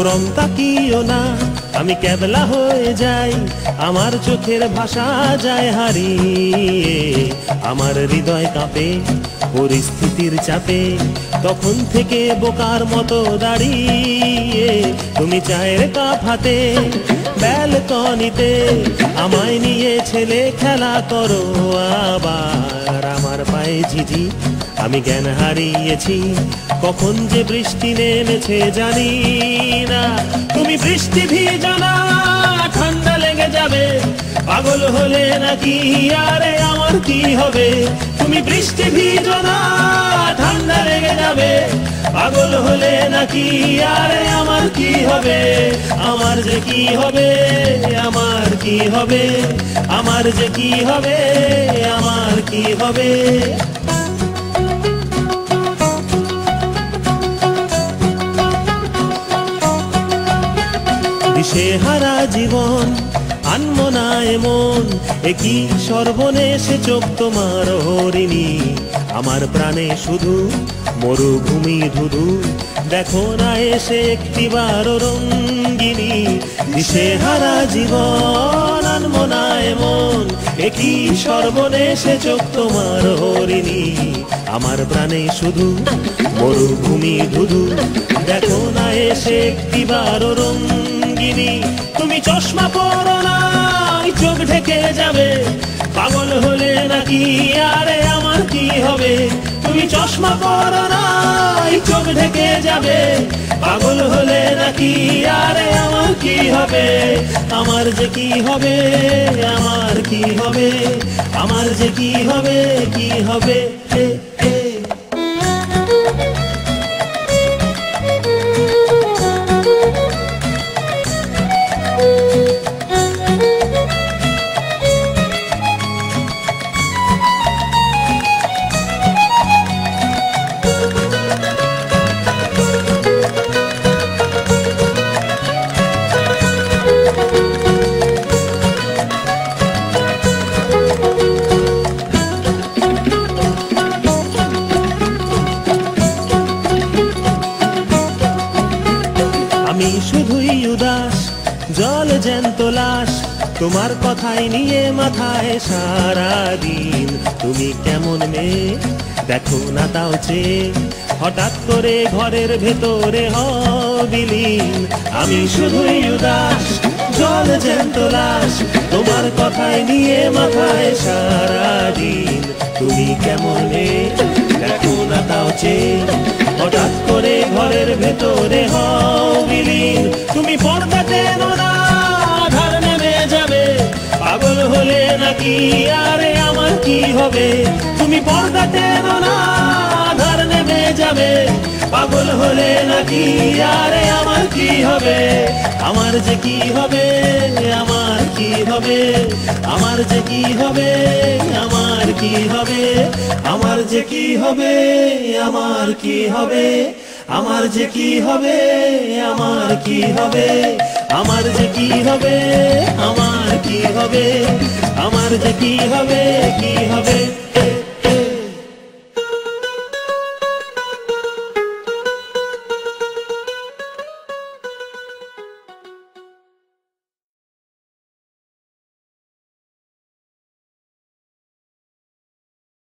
ওরম তাকিও না, আমি ক্যাবলা হয়ে যাই, আমার চোখের ভাষা যায় হারিয়ে। আমার হৃদয় কাঁপে পরিস্থিতির চাপে, তখন থেকে বোকার মতো দাঁড়িয়ে। তুমি চায়ের কাপ হাতে ব্যালকনিতে আমায় নিয়ে ছেলে খেলা করো আবার। আমার পায়ে ঝিঝি, আমি জ্ঞান হারিয়েছি, কখন যে বৃষ্টি নেমেছে জানি না। তুমি বৃষ্টি ভিজো না, ঠান্ডা লেগে যাবে, পাগল হলে নাকি আরে আমার কি হবে? তুমি বৃষ্টি ভিজো না, ঠান্ডা লেগে যাবে, পাগল হলে নাকি আরে আমার কি হবে? আমার যে কি হবে, আমার কি হবে, আমার যে কি হবে, আমার কি হবে? দিশেহারা জীবন আনমো না এমন, একই সর্বনেশে চোখ তোমার হরিণী। আমার প্রাণে শুধু মরুভূমি ধুধু, দেখো না এসে একটিবার রঙ্গিনী। দিশেহারা জীবন আনমো না এমন, একই সর্বনেশে চোখ তোমার হরিণী। আমার প্রাণে শুধু মরুভূমি ধুধু, দেখো না এসে একটিবার রঙ্গিনী। তুমি চশমা পরো না, চোখ ঢেকে যাবে, পাগল হলে নাকি আরে আমার কি হবে? তুমি চশমা পরো না, চোখ ঢেকে যাবে, পাগল হলে নাকি আরে আমার কি হবে? আমার যে কি হবে, আমার কি হবে, আমার যে কি হবে, কি হবে? আমি শুধুই উদাস, জল জ্যান্ত লাশ, তোমার কথাই নিয়ে মাথায় সারাদিন। তুমি কেমন মেয়ে দেখো না তাও চেয়ে, হঠাৎ করে ঘরের ভেতরে বিলীন। আমি শুধুই উদাস, জল জ্যান্ত লাশ, তোমার কথাই নিয়ে মাথায় সারাদিন। তুমি কেমন মেয়ে দেখো না তাও চেয়ে, হঠাৎ করে ঘরের ভেতরে বিলীন। তুমি পর্দা টেনো না, আধার নেমে যাবে, পাগল হলে নাকি আরে আমার কি হবে? তুমি পর্দা টেনো না, আধার নেমে যাবে, পাগল হলে নাকি আরে আমার কি হবে? আমার যে কি হবে, আমার কি হবে, আমার যে কি হবে, আমার কি হবে, আমার যে কি হবে, আমার কি হবে, আমার যে কি হবে, আমার কি হবে, আমার যে কি হবে, আমার কি হবে, আমার যে কি হবে, কি হবে?